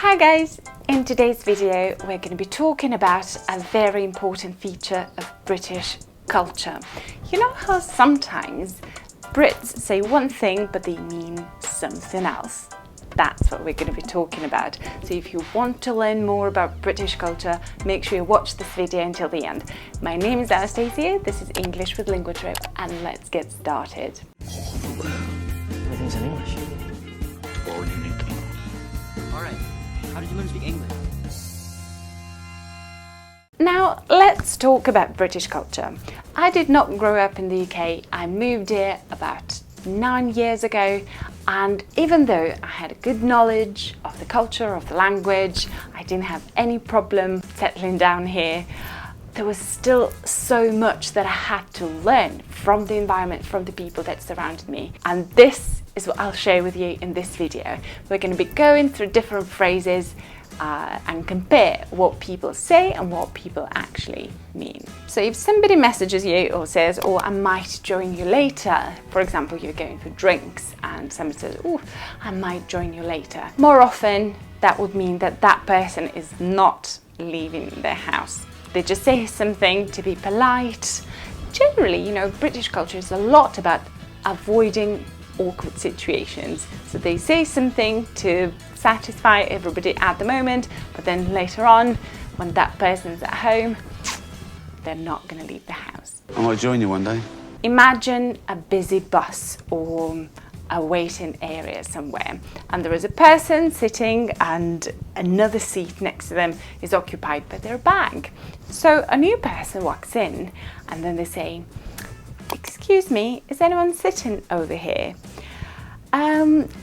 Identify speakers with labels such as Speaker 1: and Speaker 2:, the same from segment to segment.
Speaker 1: Hi guys! In today's video we're going to be talking about a very important feature of British culture. You know how sometimes Brits say one thing but they mean something else? That's what we're going to be talking about. So if you want to learn more about British culture, make sure you watch this video until the end. My name is Anastasia, this is English with LinguaTrip, and let's get started.
Speaker 2: Everything's in English.
Speaker 3: All you need to know.
Speaker 2: Alright, how did you learn to speak English?
Speaker 1: Now let's talk about British culture. I did not grow up in the UK, I moved here about 9 years ago, and even though I had a good knowledge of the culture, of the language, I didn't have any problem settling down here, there was still so much that I had to learn from the environment, from the people that surrounded me. And this is what I'll share with you in this video. We're going to be going through different phrases and compare what people say and what people actually mean. So if somebody messages you or says, "Oh, I might join you later," for example, you're going for drinks and somebody says, "Oh, I might join you later," more often that would mean that that person is not leaving their house. They just say something to be polite. Generally, you know, British culture is a lot about avoiding awkward situations. So they say something to satisfy everybody at the moment, but then later on, when that person's at home, they're not going to leave the house.
Speaker 3: I might join you one day.
Speaker 1: Imagine a busy bus or a waiting area somewhere, and there is a person sitting and another seat next to them is occupied by their bag. So a new person walks in and then they say, "Excuse me, is anyone sitting over here?"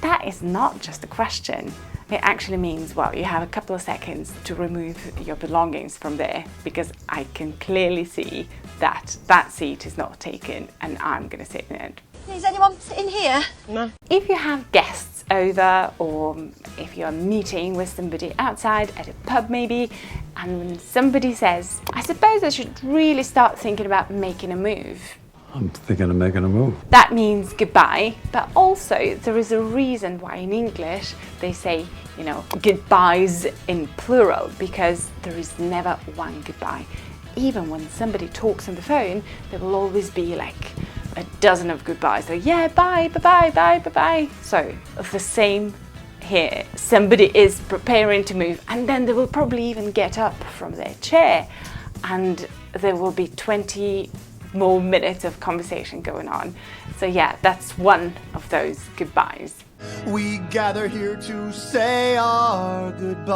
Speaker 1: That is not just a question. It actually means, well, you have a couple of seconds to remove your belongings from there, because I can clearly see that that seat is not taken and I'm going to sit in it.
Speaker 4: Is anyone sitting here?
Speaker 2: No.
Speaker 1: If you have guests over, or if you're meeting with somebody outside at a pub maybe, and when somebody says, "I suppose I should really start thinking about making a move,"
Speaker 3: I'm thinking of making a move.
Speaker 1: that means goodbye. But also there is a reason why in English they say, you know, goodbyes in plural, because there is never one goodbye. Even when somebody talks on the phone, there will always be like a dozen of goodbyes. So yeah, bye, bye, bye, bye, bye. So the same here. Somebody is preparing to move, and then they will probably even get up from their chair, and there will be 20 more minutes of conversation going on. So yeah, that's one of those goodbyes.
Speaker 5: We gather here to say our goodbye.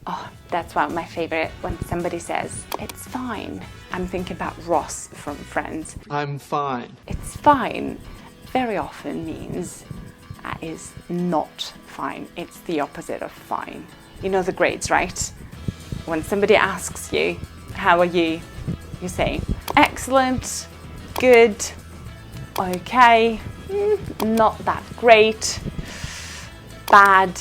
Speaker 1: Oh, that's one of my favorite, when somebody says, "It's fine." I'm thinking about Ross from Friends.
Speaker 5: I'm fine.
Speaker 1: It's fine very often means that is not fine. It's the opposite of fine. You know the grades, right? When somebody asks you, "How are you?" you say, "Excellent, good, okay, not that great, bad,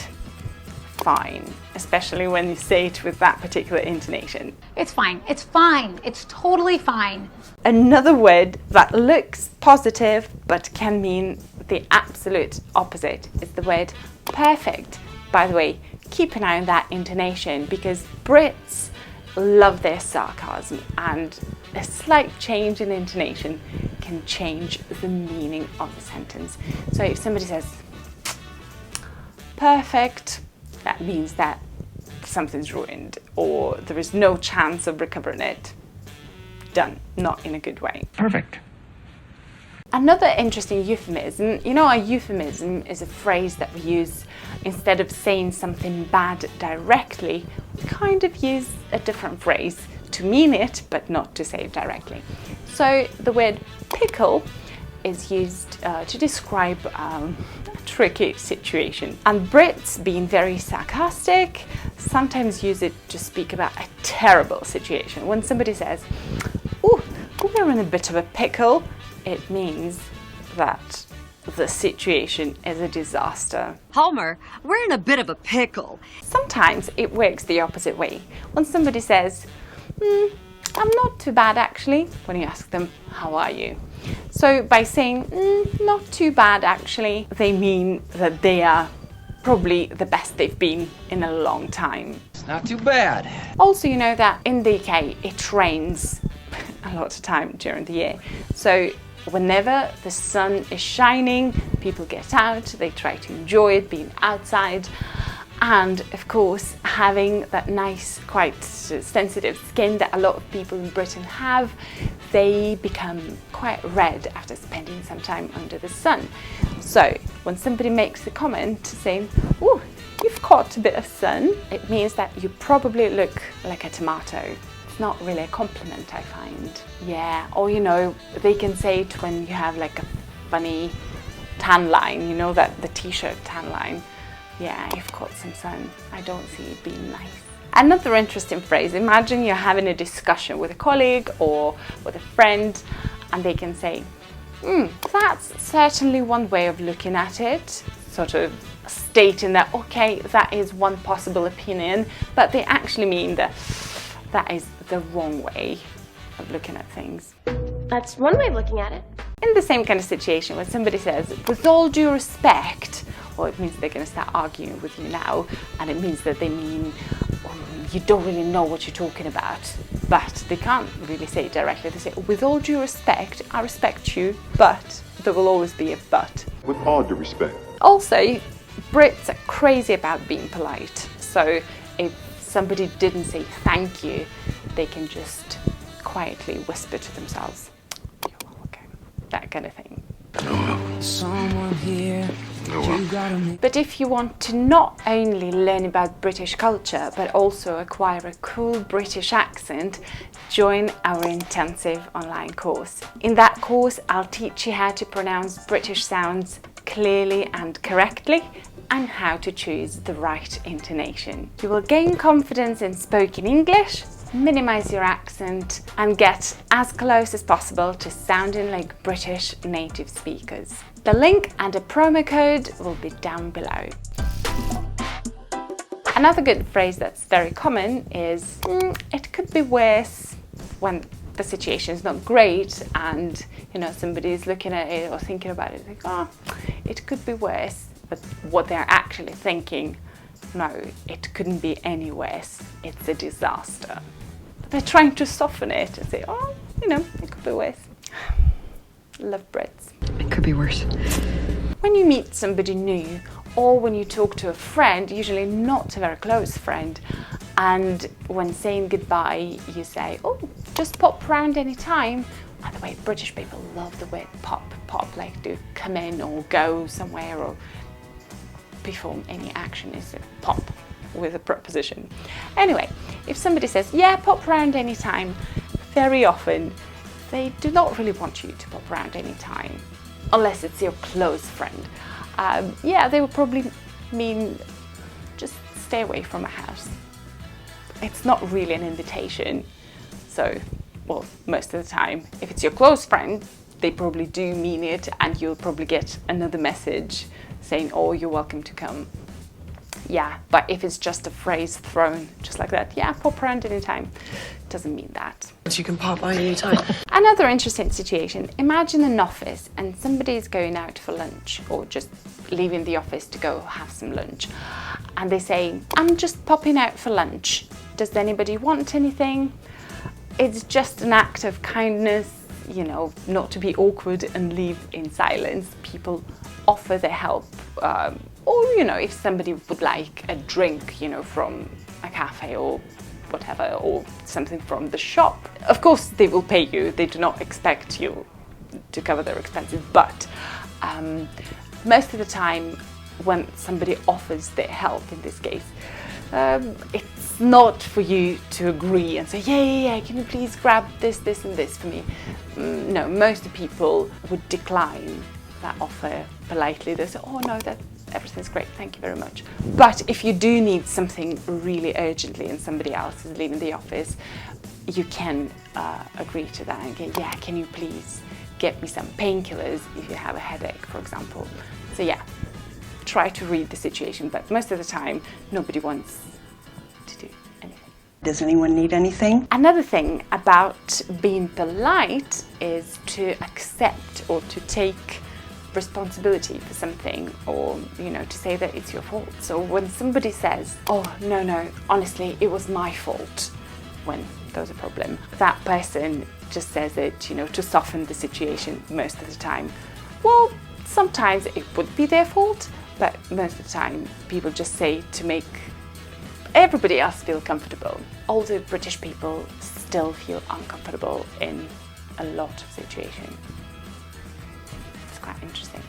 Speaker 1: fine," especially when you say it with that particular intonation.
Speaker 4: It's fine. It's fine. It's totally fine.
Speaker 1: Another word that looks positive but can mean the absolute opposite is the word perfect. By the way, keep an eye on that intonation, because Brits love their sarcasm, and a slight change in intonation can change the meaning of the sentence. So if somebody says perfect, that means that something's ruined or there is no chance of recovering it. Done, not in a good way.
Speaker 3: Perfect.
Speaker 1: Another interesting euphemism, you know, a euphemism is a phrase that we use instead of saying something bad directly. We kind of use a different phrase to mean it, but not to say it directly. So the word pickle is used to describe a tricky situation. And Brits, being very sarcastic, sometimes use it to speak about a terrible situation. When somebody says, "Oh, we're in a bit of a pickle," it means that the situation is a disaster.
Speaker 6: Homer, we're in a bit of a pickle.
Speaker 1: Sometimes it works the opposite way. When somebody says, I'm not too bad actually, when you ask them, how are you? So by saying, not too bad actually, they mean that they are probably the best they've been in a long time.
Speaker 2: It's not too bad.
Speaker 1: Also, you know that in the UK, it rains a lot of time during the year. So whenever the sun is shining, people get out, they try to enjoy it, being outside. And of course, having that nice, quite sensitive skin that a lot of people in Britain have, they become quite red after spending some time under the sun. So when somebody makes a comment saying, "Oh, you've caught a bit of sun," it means that you probably look like a tomato. It's not really a compliment, I find. Yeah, or you know, they can say it when you have like a funny tan line, you know, that the t-shirt tan line. Yeah, you've caught some sun. I don't see it being nice. Another interesting phrase, imagine you're having a discussion with a colleague or with a friend and they can say, that's certainly one way of looking at it, sort of stating that, okay, that is one possible opinion, but they actually mean that that is the wrong way of looking at things.
Speaker 7: That's one way of looking at it.
Speaker 1: In the same kind of situation when somebody says, with all due respect, or it means they're going to start arguing with you now, and it means that they mean, you don't really know what you're talking about, but they can't really say it directly. They say, with all due respect, I respect you, but there will always be a but.
Speaker 8: With all due respect.
Speaker 1: Also, Brits are crazy about being polite. So if somebody didn't say thank you, they can just quietly whisper to themselves, "You're welcome," that kind of thing.
Speaker 2: Someone here.
Speaker 1: But if you want to not only learn about British culture, but also acquire a cool British accent, join our intensive online course. In that course, I'll teach you how to pronounce British sounds clearly and correctly, and how to choose the right intonation. You will gain confidence in spoken English, minimize your accent, and get as close as possible to sounding like British native speakers. The link and a promo code will be down below. Another good phrase that's very common is, it could be worse, when the situation is not great and you know somebody's looking at it or thinking about it, like, oh, it could be worse. But what they're actually thinking, no, it couldn't be any worse. It's a disaster. But they're trying to soften it and say, oh, you know, it could be worse. Love Brits.
Speaker 6: It could be worse.
Speaker 1: When you meet somebody new, or when you talk to a friend, usually not a very close friend, and when saying goodbye, you say, oh, just pop round any time. By the way, British people love the word pop, like to come in or go somewhere or perform any action is a pop with a preposition. Anyway, if somebody says, yeah, pop round any time, very often they do not really want you to pop round any time, unless it's your close friend. Yeah, they will probably mean just stay away from my house. It's not really an invitation. So, well, most of the time, if it's your close friend, they probably do mean it, and you'll probably get another message saying, oh, you're welcome to come. Yeah, but if it's just a phrase thrown just like that, yeah, pop around anytime, doesn't mean that.
Speaker 9: You can pop by anytime.
Speaker 1: Another interesting situation, imagine an office and somebody is going out for lunch or just leaving the office to go have some lunch. And they say, I'm just popping out for lunch. Does anybody want anything? It's just an act of kindness, you know, not to be awkward and leave in silence. People offer their help. Or, you know, if somebody would like a drink, you know, from a cafe or whatever, or something from the shop, of course they will pay you. They do not expect you to cover their expenses, but most of the time when somebody offers their help, in this case, it's not for you to agree and say, yeah, can you please grab this and this for me? No, most people would decline that offer politely. They say, oh no, everything's great, thank you very much. But if you do need something really urgently and somebody else is leaving the office, you can agree to that and get, yeah, can you please get me some painkillers if you have a headache, for example. So yeah, try to read the situation, but most of the time nobody wants to do anything.
Speaker 8: Does anyone need anything?
Speaker 1: Another thing about being polite is to accept or to take responsibility for something, or to say that it's your fault. So when somebody says, oh no, honestly it was my fault, when there's a problem, that person just says it to soften the situation most of the time. Well, sometimes it would be their fault, but most of the time people just say to make everybody else feel comfortable. Although British people still feel uncomfortable in a lot of situations. It's quite interesting.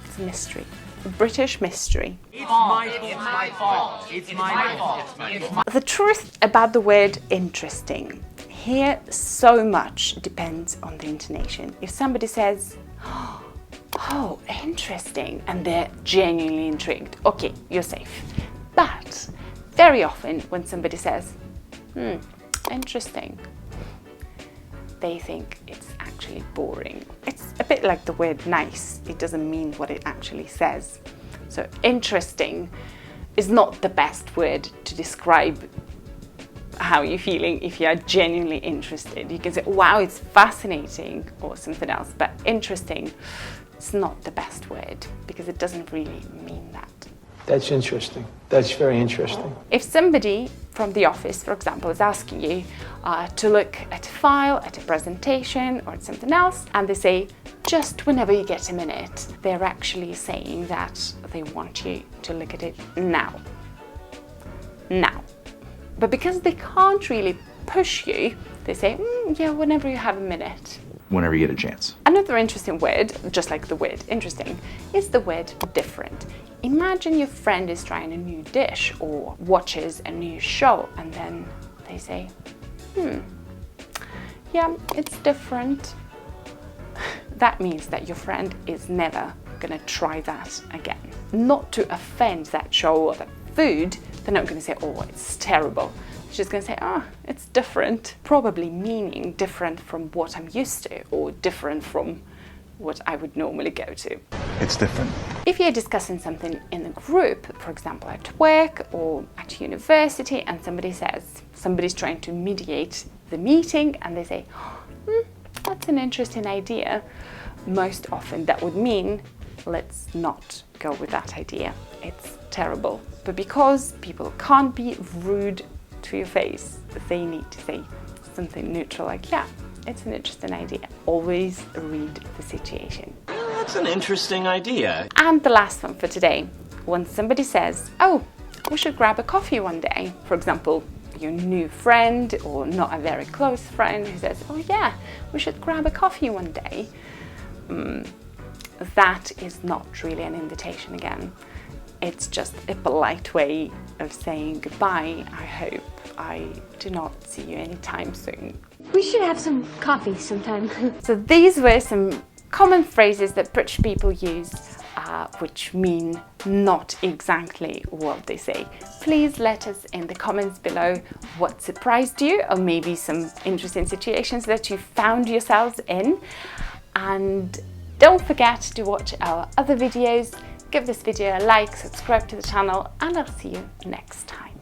Speaker 1: It's a mystery. A British mystery.
Speaker 2: It's my fault. It's my fault.
Speaker 1: The truth about the word interesting. Here, so much depends on the intonation. If somebody says, oh, interesting, and they're genuinely intrigued, okay, you're safe. But very often when somebody says, interesting, they think it's actually boring. It's a bit like the word nice. It doesn't mean what it actually says. So interesting is not the best word to describe how you're feeling if you are genuinely interested. You can say, wow, it's fascinating, or something else, but interesting is not the best word because it doesn't really mean that.
Speaker 9: That's interesting. That's very interesting.
Speaker 1: If somebody from the office, for example, is asking you to look at a file, at a presentation, or at something else, and they say, just whenever you get a minute, they're actually saying that they want you to look at it now. Now. But because they can't really push you, they say, yeah, whenever you have a minute.
Speaker 10: Whenever you get a chance.
Speaker 1: Another interesting word, just like the word interesting, is the word different. Imagine your friend is trying a new dish or watches a new show, and then they say, yeah, it's different. That means that your friend is never gonna try that again. Not to offend that show or that food, they're not gonna say, oh, it's terrible. They're just gonna say, oh, it's different. Probably meaning different from what I'm used to, or different from what I would normally go to.
Speaker 10: It's different.
Speaker 1: If you're discussing something in a group, for example at work or at university, and somebody's trying to mediate the meeting, and they say, that's an interesting idea, most often that would mean, let's not go with that idea. It's terrible. But because people can't be rude to your face, they need to say something neutral like, yeah, it's an interesting idea. Always read the situation.
Speaker 2: That's an interesting idea.
Speaker 1: And the last one for today, when somebody says, oh, we should grab a coffee one day. For example, your new friend or not a very close friend who says, oh yeah, we should grab a coffee one day. That is not really an invitation again. It's just a polite way of saying goodbye. I hope I do not see you anytime soon.
Speaker 7: We should have some coffee sometime.
Speaker 1: So these were some common phrases that British people use, which mean not exactly what they say. Please let us in the comments below what surprised you, or maybe some interesting situations that you found yourselves in. And don't forget to watch our other videos. Give this video a like, subscribe to the channel, and I'll see you next time.